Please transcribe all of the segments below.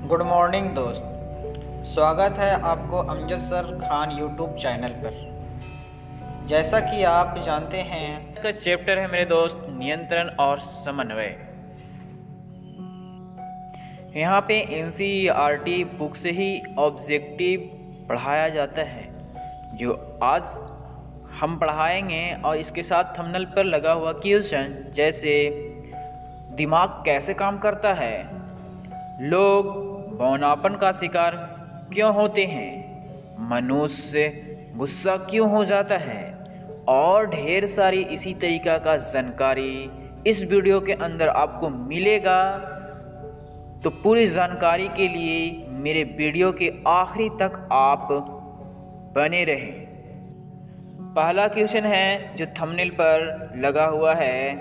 Good morning दोस्त। स्वागत है आपको Amjad sir Khan YouTube channel पर। जैसा कि आप जानते हैं, इसका चैप्टर है मेरे दोस्त नियंत्रण और समन्वय। यहाँ पे एनसीईआरटी बुक से ही ऑब्जेक्टिव पढ़ाया जाता है जो आज हम पढ़ाएंगे, और इसके साथ थंबनेल पर लगा हुआ क्वेश्चन जैसे दिमाग कैसे काम करता है, लोग बौनापन का शिकार क्यों होते हैं, मनुष्य गुस्सा क्यों हो जाता है, और ढेर सारी इसी तरीक़ा का जानकारी इस वीडियो के अंदर आपको मिलेगा। तो पूरी जानकारी के लिए मेरे वीडियो के आखिरी तक आप बने रहें। पहला क्वेश्चन है जो थंबनेल पर लगा हुआ है,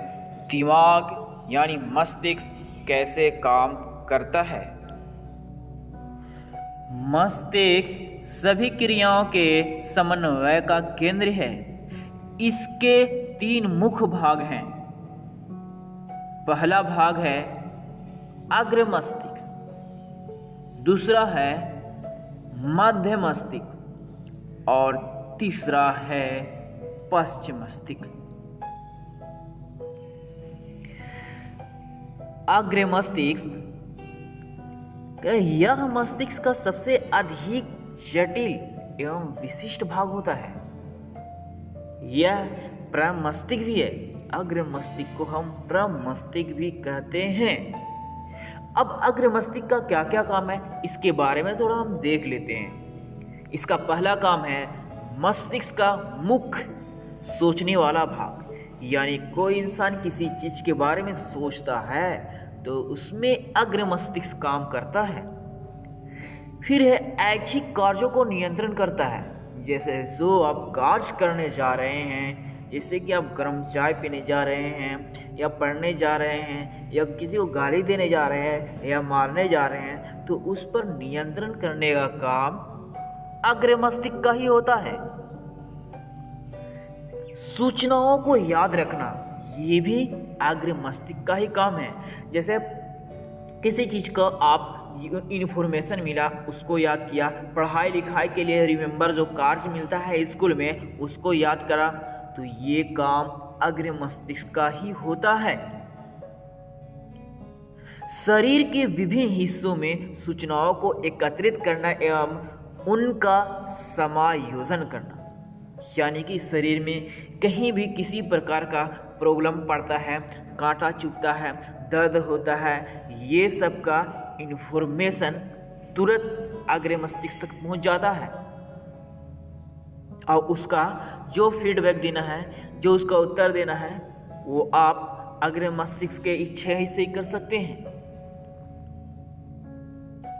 दिमाग यानी मस्तिष्क कैसे काम करता है। मस्तिष्क सभी क्रियाओं के समन्वय का केंद्र है। इसके 3 मुख्य भाग हैं। पहला भाग है अग्र मस्तिष्क, दूसरा है मध्य मस्तिष्क और तीसरा है पश्चिम मस्तिष्क। अग्र मस्तिष्क यह मस्तिष्क का सबसे अधिक जटिल एवं विशिष्ट भाग होता है। यह प्रमस्तिष्क भी है। अग्र मस्तिष्क को हम प्रमस्तिष्क भी कहते हैं। अब अग्र मस्तिष्क का क्या क्या काम है इसके बारे में थोड़ा हम देख लेते हैं। इसका पहला काम है मस्तिष्क का मुख्य सोचने वाला भाग, यानी कोई इंसान किसी चीज के बारे में सोचता है तो उसमें अग्र मस्तिष्क काम करता है। फिर है ऐच्छिक कार्यों को नियंत्रण करता है, जैसे जो आप कार्य करने जा रहे हैं, जैसे कि आप गर्म चाय पीने जा रहे हैं या पढ़ने जा रहे हैं या किसी को गाली देने जा रहे हैं या मारने जा रहे हैं, तो उस पर नियंत्रण करने का काम अग्र मस्तिष्क का ही होता है। सूचनाओं को याद रखना ये भी अग्र मस्तिष्क का ही काम है। जैसे किसी चीज का आप इन्फॉर्मेशन मिला उसको याद किया, पढ़ाई लिखाई के लिए रिमेंबर जो कार्य मिलता है स्कूल में उसको याद करा, तो ये काम अग्र मस्तिष्क का ही होता है। शरीर के विभिन्न हिस्सों में सूचनाओं को एकत्रित करना एवं उनका समायोजन करना, यानी कि शरीर में कहीं भी किसी प्रकार का प्रॉब्लम पड़ता है, कांटा चुभता है, दर्द होता है, ये सब का इन्फॉर्मेशन तुरंत अग्र मस्तिष्क तक पहुंच जाता है और उसका जो फीडबैक देना है, जो उसका उत्तर देना है, वो आप अग्र मस्तिष्क के इच्छा ही से कर सकते हैं।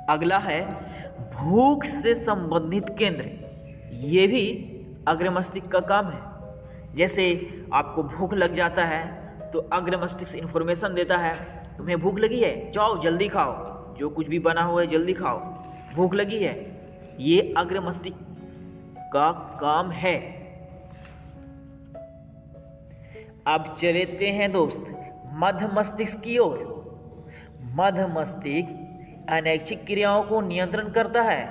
अगला है भूख से संबंधित केंद्र। ये भी अग्र मस्तिष्क का काम है। जैसे आपको भूख लग जाता है तो अग्र मस्तिष्क इंफॉर्मेशन देता है, तुम्हें भूख लगी है, जाओ जल्दी खाओ, जो कुछ भी बना हुआ है जल्दी खाओ, भूख लगी है। ये अग्र मस्तिष्क का काम है। अब चलते हैं दोस्त मध्य मस्तिष्क की ओर। मध्य मस्तिष्क अनैच्छिक क्रियाओं को नियंत्रण करता है।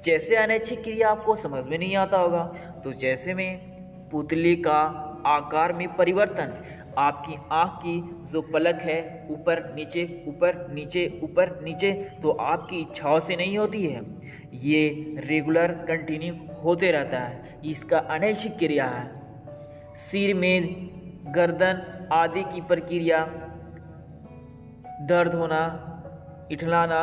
जैसे अनैच्छिक क्रिया आपको समझ में नहीं आता होगा, तो जैसे में पुतले का आकार में परिवर्तन, आपकी आँख की जो पलक है ऊपर नीचे ऊपर नीचे ऊपर नीचे, तो आपकी इच्छाओं से नहीं होती है, ये रेगुलर कंटिन्यू होते रहता है। इसका अनैच्छिक क्रिया है। सिर में गर्दन आदि की प्रक्रिया, दर्द होना, इठलाना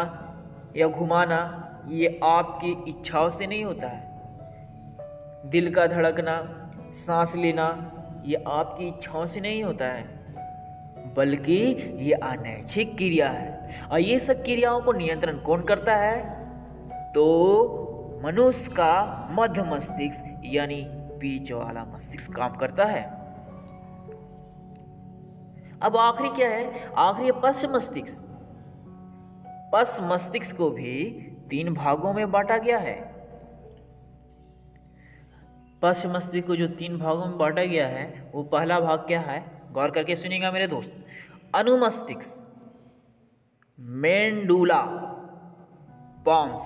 या घुमाना, ये आपकी इच्छाओं से नहीं होता है। दिल का धड़कना, सांस लेना, ये आपकी इच्छाओं से नहीं होता है, बल्कि ये अनैच्छिक क्रिया है। और ये सब क्रियाओं को नियंत्रण कौन करता है? तो मनुष्य का मध्य मस्तिष्क यानी बीच वाला मस्तिष्क काम करता है। अब आखिरी क्या है? आखिरी है पश्च मस्तिष्क। पश्च मस्तिष्क को भी 3 भागों में बांटा गया है। पश्च मस्तिष्क को जो 3 भागों में बांटा गया है, वो पहला भाग क्या है, गौर करके सुनिएगा मेरे दोस्त। अनुमस्तिष्क, मेंडुला पॉन्स,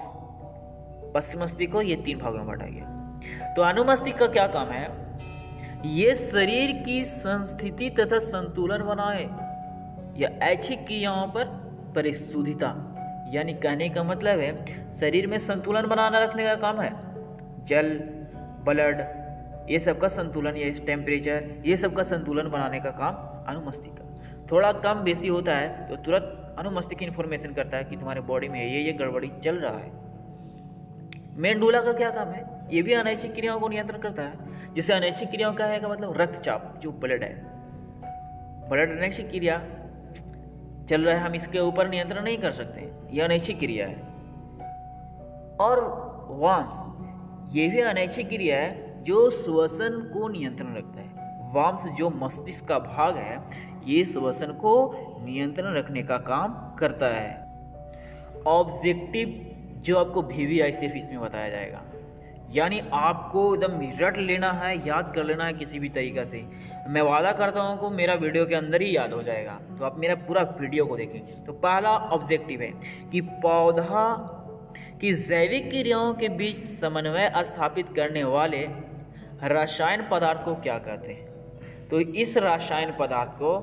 पश्चिम मस्तिष्क को ये 3 भागों में बांटा गया। तो अनुमस्तिष्क का क्या काम है? ये शरीर की संस्थिति तथा संतुलन बनाए या ऐच्छिक क्रियाओं पर परिशुद्धता, यानी कहने का मतलब है शरीर में संतुलन बनाना रखने का काम है। जल, ब्लड, ये सब का संतुलन, ये टेम्परेचर, ये सब का संतुलन बनाने का काम अनुमस्तिष्क का। थोड़ा कम बेसी होता है तो तुरंत अनुमस्तिष्क इन्फॉर्मेशन करता है कि तुम्हारे बॉडी में ये गड़बड़ी चल रहा है। मेंडुला का क्या काम है? ये भी अनैच्छिक क्रियाओं को नियंत्रण करता है। जैसे अनैच्छिक क्रियाओं का है का मतलब रक्तचाप, जो ब्लड है, ब्लड अनैच्छिक क्रिया चल रहा है, हम इसके ऊपर नियंत्रण नहीं कर सकते, यह अनैच्छिक क्रिया है। और वाम्स, ये भी अनैच्छिक क्रिया है जो श्वसन को नियंत्रण रखता है। वाम्स जो मस्तिष्क का भाग है, ये श्वसन को नियंत्रण रखने का काम करता है। ऑब्जेक्टिव जो आपको VVI सिर्फ इसमें बताया जाएगा, यानी आपको एकदम रट लेना है, याद कर लेना है किसी भी तरीक़ा से। मैं वादा करता हूँ कि मेरा वीडियो के अंदर ही याद हो जाएगा, तो आप मेरा पूरा वीडियो को देखें। तो पहला ऑब्जेक्टिव है कि पौधा की जैविक क्रियाओं के बीच समन्वय स्थापित करने वाले रसायन पदार्थ को क्या कहते हैं? तो इस रसायन पदार्थ को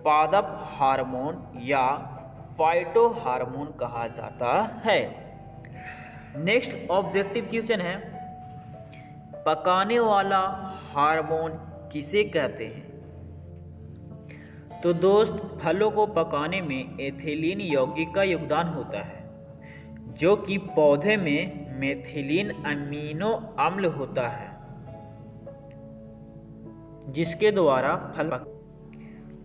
पादप हार्मोन या फाइटो हार्मोन कहा जाता है। नेक्स्ट ऑब्जेक्टिव क्वेश्चन है, पकाने वाला हार्मोन किसे कहते हैं? तो दोस्त, फलों को पकाने में एथिलीन यौगिक का योगदान होता है, जो कि पौधे में मेथिलीन अमीनो अम्ल होता है, जिसके द्वारा फल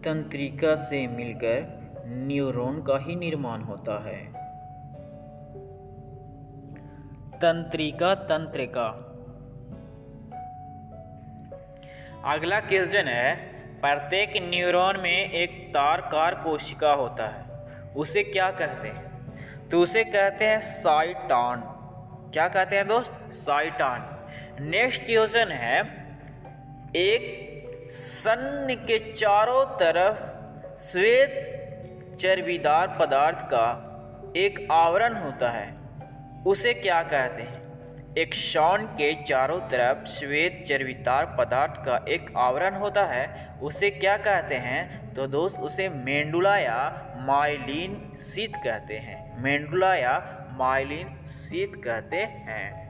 तंत्रिका से मिलकर न्यूरॉन का ही निर्माण होता है। तंत्रिका। अगला क्वेश्चन है, प्रत्येक न्यूरॉन में एक तारकार कोशिका होता है, उसे क्या कहते हैं? तो उसे कहते हैं साइटॉन। क्या कहते हैं दोस्त? साइटॉन। नेक्स्ट क्वेश्चन है, एक सन के चारों तरफ श्वेत चर्बीदार पदार्थ का एक आवरण होता है, उसे क्या कहते हैं? एक शॉन के चारों तरफ श्वेत चर्बीदार पदार्थ का एक आवरण होता है, उसे क्या कहते हैं? तो दोस्त, उसे मेंडुला या माइलिन शीथ कहते हैं। मेंडुला या माइलिन शीथ कहते हैं।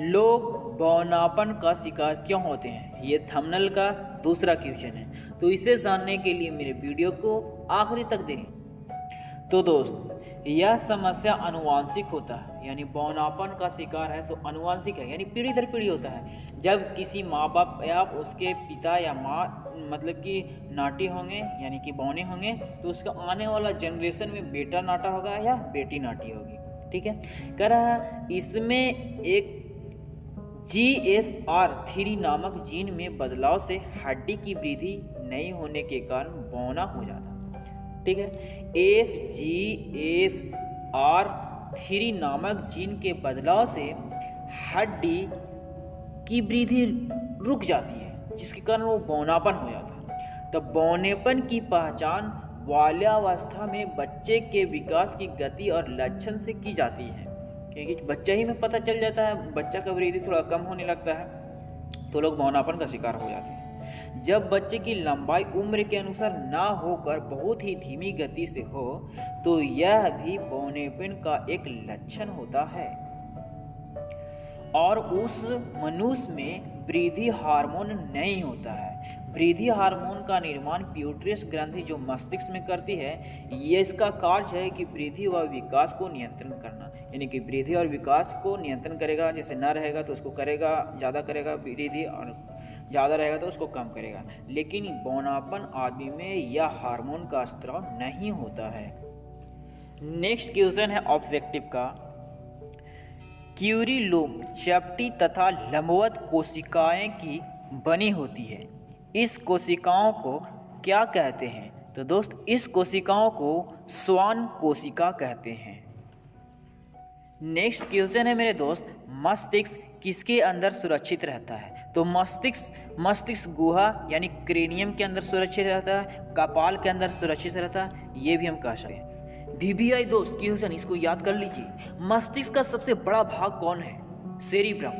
लोग बौनापन का शिकार क्यों होते हैं? ये थंबनेल का दूसरा क्वेश्चन है, तो इसे जानने के लिए मेरे वीडियो को आखिरी तक देखें। तो दोस्त, यह समस्या अनुवांशिक होता है, यानी बौनापन का शिकार है सो अनुवांशिक है, यानी पीढ़ी दर पीढ़ी होता है। जब किसी माँ बाप या उसके पिता या माँ मतलब कि नाटी होंगे, यानी कि बौने होंगे, तो उसका आने वाला जनरेशन में बेटा नाटा होगा या बेटी नाटी होगी। ठीक है, कह रहा है इसमें एक GSR3 नामक जीन में बदलाव से हड्डी की वृद्धि नहीं होने के कारण बौना हो जाता। ठीक है, FGFR3 नामक जीन के बदलाव से हड्डी की वृद्धि रुक जाती है, जिसके कारण वो बौनापन हो जाता है। तो बौनेपन की पहचान बाल्यावस्था में बच्चे के विकास की गति और लक्षण से की जाती है, क्योंकि बच्चे ही में पता चल जाता है, बच्चा का वृद्धि थोड़ा कम होने लगता है तो लोग बौनापन का शिकार हो जाते हैं। जब बच्चे की लंबाई उम्र के अनुसार ना होकर बहुत ही धीमी गति से हो तो यह भी बौनेपन का एक लक्षण होता है। और उस मनुष्य में वृद्धि हार्मोन नहीं होता है। वृद्धि हार्मोन का निर्माण प्यूटरस ग्रंथि जो मस्तिष्क में करती है, ये इसका कार्य है कि वृद्धि व विकास को नियंत्रण करना, यानी कि वृद्धि और विकास को नियंत्रण करेगा। जैसे न रहेगा तो उसको करेगा, ज़्यादा करेगा वृद्धि, और ज़्यादा रहेगा तो उसको कम करेगा। लेकिन बौनापन आदमी में यह हार्मोन का स्त्राव नहीं होता है। नेक्स्ट क्वेश्चन है ऑब्जेक्टिव का, क्यूरी लोब चपटी तथा लंबवत कोशिकाएं की बनी होती है, इस कोशिकाओं को क्या कहते हैं? तो दोस्त, इस कोशिकाओं को स्वान कोशिका कहते हैं। नेक्स्ट क्वेश्चन है मेरे दोस्त, मस्तिष्क किसके अंदर सुरक्षित रहता है? तो मस्तिष्क गुहा यानी क्रेनियम के अंदर सुरक्षित रहता है, कपाल के अंदर सुरक्षित रहता है, ये भी हम कह सकते हैं। VBI दोस्त क्वेश्चन इसको याद कर लीजिए। मस्तिष्क का सबसे बड़ा भाग कौन है? सेरिब्रम।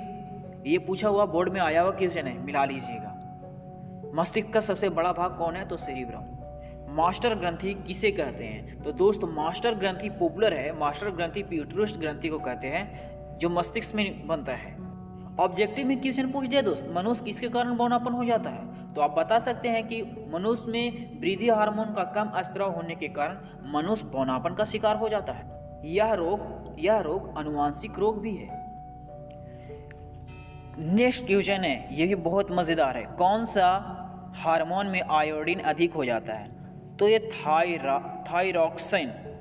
ये पूछा हुआ बोर्ड में आया हुआ क्वेश्चन है, मिला लीजिएगा। मस्तिष्क का सबसे बड़ा भाग कौन है? तो सेरिब्रम। मास्टर ग्रंथि किसे कहते हैं? तो दोस्त मास्टर ग्रंथि पॉपुलर है। मास्टर ग्रंथि प्यूटरस ग्रंथि को कहते हैं जो मस्तिष्क में बनता है। ऑब्जेक्टिव में क्वेश्चन पूछ दिया दोस्त, मनुष्य किसके कारण बौनापन हो जाता है? तो आप बता सकते हैं कि मनुष्य में वृद्धि हार्मोन का कम स्त्राव होने के कारण मनुष्य बौनापन का शिकार हो जाता है। यह रोग आनुवांशिक रोग भी है। नेक्स्ट क्वेश्चन है, यह भी बहुत मजेदार है। कौन सा हार्मोन में आयोडीन अधिक हो जाता है? तो ये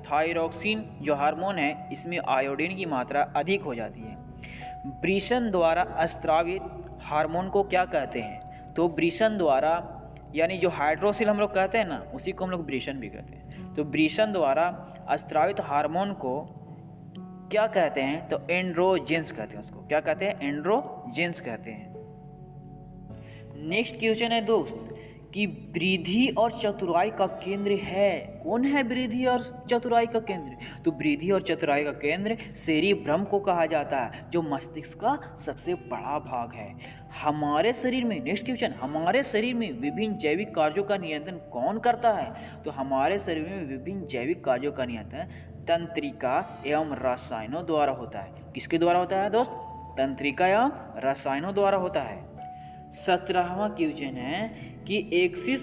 थायरॉक्सिन जो हार्मोन है इसमें आयोडीन की मात्रा अधिक हो जाती है। वृषण द्वारा स्त्रावित हार्मोन को क्या कहते हैं? तो वृषण द्वारा यानी जो हाइड्रोसिल हम लोग कहते हैं ना, उसी को हम लोग वृषण भी कहते हैं। तो वृषण द्वारा स्त्रावित हार्मोन को क्या कहते हैं? तो एंड्रोजेंस कहते हैं। उसको क्या कहते हैं? एंड्रोजेंस कहते हैं। नेक्स्ट क्वेश्चन है दोस्त कि वृद्धि और चतुराई का केंद्र है। कौन है वृद्धि और चतुराई का केंद्र? तो वृद्धि और चतुराई का केंद्र सेरिब्रम को कहा जाता है, जो मस्तिष्क का सबसे बड़ा भाग है हमारे शरीर में। नेक्स्ट क्वेश्चन, हमारे शरीर में विभिन्न जैविक कार्यों का नियंत्रण कौन करता है? तो हमारे शरीर में विभिन्न जैविक कार्यों का नियंत्रण तंत्रिका एवं रसायनों द्वारा होता है। किसके द्वारा होता है दोस्त? तंत्रिका एवं रसायनों द्वारा होता है। 17वां क्वेश्चन है कि एक्सिस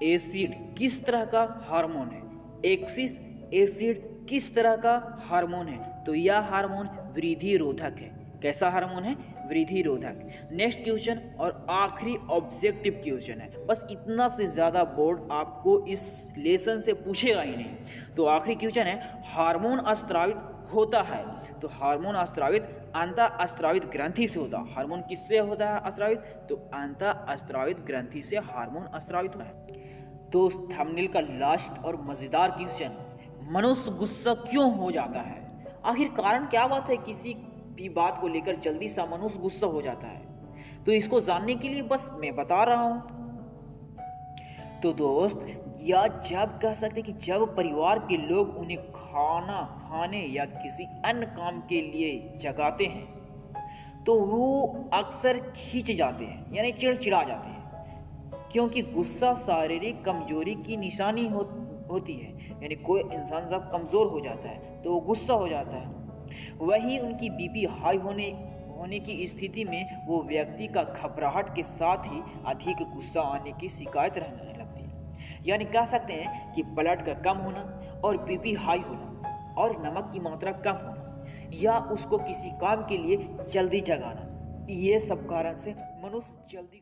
एसिड किस तरह का हार्मोन है? एक्सिस एसिड किस तरह का हार्मोन है? तो यह हार्मोन वृद्धि रोधक है। कैसा हार्मोन है? वृद्धि रोधक। नेक्स्ट क्वेश्चन और आखिरी ऑब्जेक्टिव क्वेश्चन है। बस इतना से ज़्यादा बोर्ड आपको इस लेसन से पूछेगा ही नहीं। तो आखिरी क्वेश्चन है, हार्मोन स्त्रावित होता है। तो हार्मोन स्त्रावित अंतः स्त्रावित ग्रंथि से होता है। हार्मोन किससे होता है स्त्रावित? तो अंतः स्त्रावित ग्रंथि से हार्मोन स्त्रावित होता है। दोस्त थंबनेल का लास्ट और मजेदार क्वेश्चन, मनुष्य गुस्सा क्यों हो जाता है? आखिर कारण क्या बात है किसी भी बात को लेकर जल्दी सा मनुष्य गुस्सा हो जाता है? तो इसको जानने के लिए बस मैं बता रहा हूं। तो दोस्त या जब कह सकते कि जब परिवार के लोग उन्हें खाना खाने या किसी अन्य काम के लिए जगाते हैं तो वो अक्सर खींच जाते हैं यानी चिड़चिड़ा जाते हैं, क्योंकि गुस्सा शारीरिक कमजोरी की निशानी होती है। यानी कोई इंसान जब कमज़ोर हो जाता है तो वो गुस्सा हो जाता है। वहीं उनकी बीपी हाई होने की स्थिति में वो व्यक्ति का घबराहट के साथ ही अधिक गुस्सा आने की शिकायत रहने लगती है। यानी कह सकते हैं कि ब्लड का कम होना और बीपी हाई होना और नमक की मात्रा कम होना या उसको किसी काम के लिए जल्दी जगाना, ये सब कारण से मनुष्य जल्दी